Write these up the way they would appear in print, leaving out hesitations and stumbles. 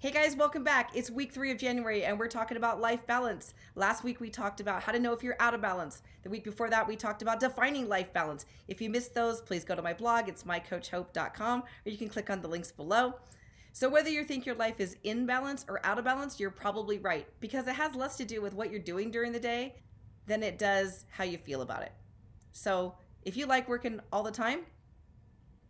Hey guys, welcome back. It's week 3 of January and we're talking about life balance. Last week we talked about how to know if you're out of balance. The week before that we talked about defining life balance. If you missed those, please go to my blog. It's mycoachhope.com, or you can click on the links below. So whether you think your life is in balance or out of balance, you're probably right, because it has less to do with what you're doing during the day than it does how you feel about it. So if you like working all the time,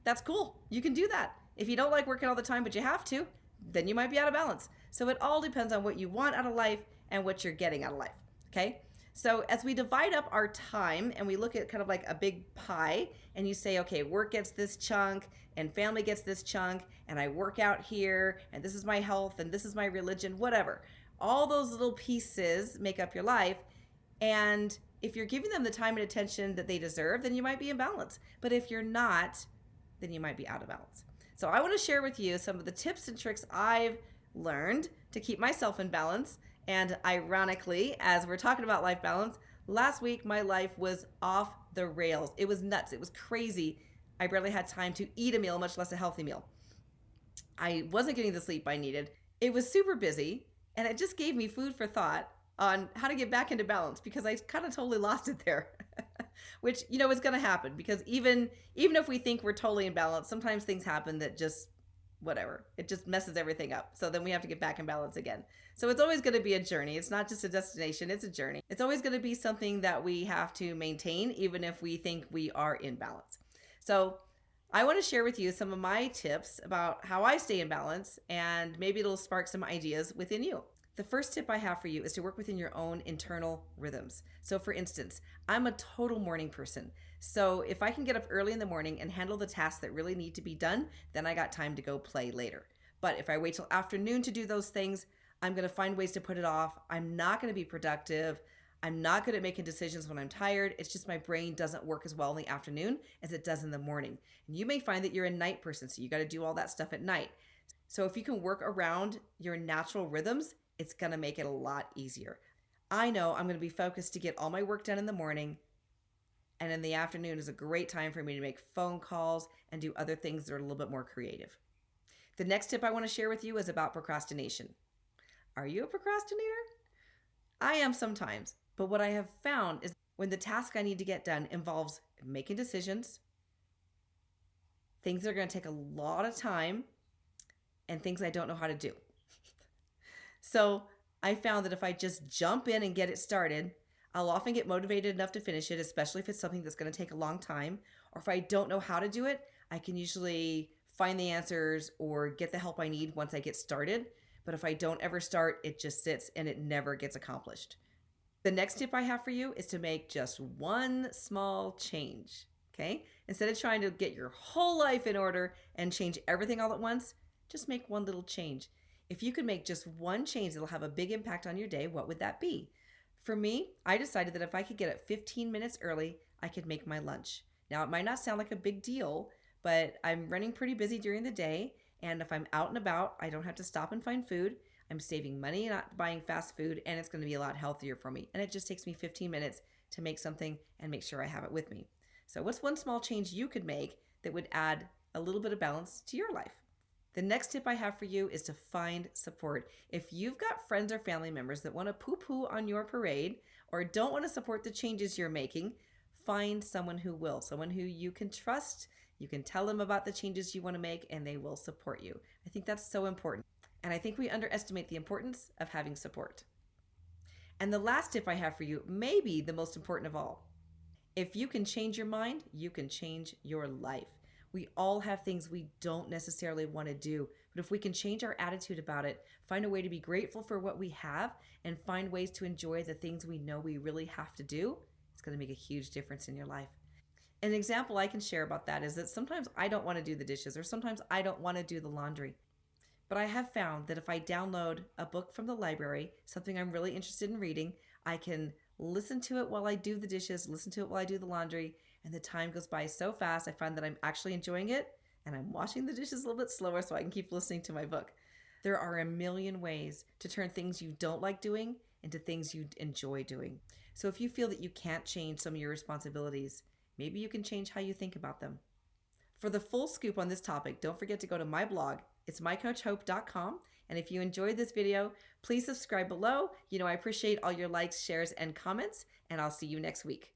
that's cool. You can do that. If you don't like working all the time but you have to, then you might be out of balance. So it all depends on what you want out of life and what you're getting out of life. Okay? So as we divide up our time and we look at kind of like a big pie, and you say, okay, work gets this chunk and family gets this chunk, and I work out here, and this is my health, and this is my religion, whatever. All those little pieces make up your life. And if you're giving them the time and attention that they deserve, then you might be in balance. But if you're not, then you might be out of balance. So I want to share with you some of the tips and tricks I've learned to keep myself in balance. And ironically, as we're talking about life balance, last week my life was off the rails. It was nuts. It was crazy. I barely had time to eat a meal, much less a healthy meal. I wasn't getting the sleep I needed. It was super busy, and it just gave me food for thought on how to get back into balance, because I kind of totally lost it there. Which, is going to happen, because even if we think we're totally in balance, sometimes things happen that just whatever. It just messes everything up. So then we have to get back in balance again. So it's always going to be a journey. It's not just a destination, it's a journey. It's always going to be something that we have to maintain, even if we think we are in balance. So I want to share with you some of my tips about how I stay in balance, and maybe it'll spark some ideas within you. The first tip I have for you is to work within your own internal rhythms. So for instance, I'm a total morning person. So if I can get up early in the morning and handle the tasks that really need to be done, then I got time to go play later. But if I wait till afternoon to do those things, I'm going to find ways to put it off. I'm not going to be productive. I'm not good at making decisions when I'm tired. It's just my brain doesn't work as well in the afternoon as it does in the morning. And you may find that you're a night person, so you got to do all that stuff at night. So if you can work around your natural rhythms, it's going to make it a lot easier. I know I'm going to be focused to get all my work done in the morning, and in the afternoon is a great time for me to make phone calls and do other things that are a little bit more creative. The next tip I want to share with you is about procrastination. Are you a procrastinator? I am sometimes, but what I have found is when the task I need to get done involves making decisions, things that are going to take a lot of time, and things I don't know how to do. So I found that if I just jump in and get it started, I'll often get motivated enough to finish it, especially if it's something that's going to take a long time. Or if I don't know how to do it, I can usually find the answers or get the help I need once I get started. But if I don't ever start, it just sits and it never gets accomplished. The next tip I have for you is to make just one small change, okay? Instead of trying to get your whole life in order and change everything all at once, just make one little change. If you could make just one change that'll have a big impact on your day, what would that be? For me, I decided that if I could get up 15 minutes early, I could make my lunch. Now, it might not sound like a big deal, but I'm running pretty busy during the day, and if I'm out and about, I don't have to stop and find food. I'm saving money, not buying fast food, and it's going to be a lot healthier for me. And it just takes me 15 minutes to make something and make sure I have it with me. So what's one small change you could make that would add a little bit of balance to your life? The next tip I have for you is to find support. If you've got friends or family members that want to poo-poo on your parade or don't want to support the changes you're making, find someone who will, someone who you can trust. You can tell them about the changes you want to make and they will support you. I think that's so important. And I think we underestimate the importance of having support. And the last tip I have for you may be the most important of all. If you can change your mind, you can change your life. We all have things we don't necessarily want to do, but if we can change our attitude about it, find a way to be grateful for what we have, and find ways to enjoy the things we know we really have to do, it's going to make a huge difference in your life. An example I can share about that is that sometimes I don't want to do the dishes, or sometimes I don't want to do the laundry. But I have found that if I download a book from the library, something I'm really interested in reading, I can listen to it while I do the dishes, listen to it while I do the laundry, and the time goes by so fast. I find that I'm actually enjoying it, and I'm washing the dishes a little bit slower so I can keep listening to my book. There are a million ways to turn things you don't like doing into things you enjoy doing. So if you feel that you can't change some of your responsibilities, maybe you can change how you think about them. For the full scoop on this topic, don't forget to go to my blog It's mycoachhope.com. And if you enjoyed this video, please subscribe below. I appreciate all your likes, shares, and comments, and I'll see you next week.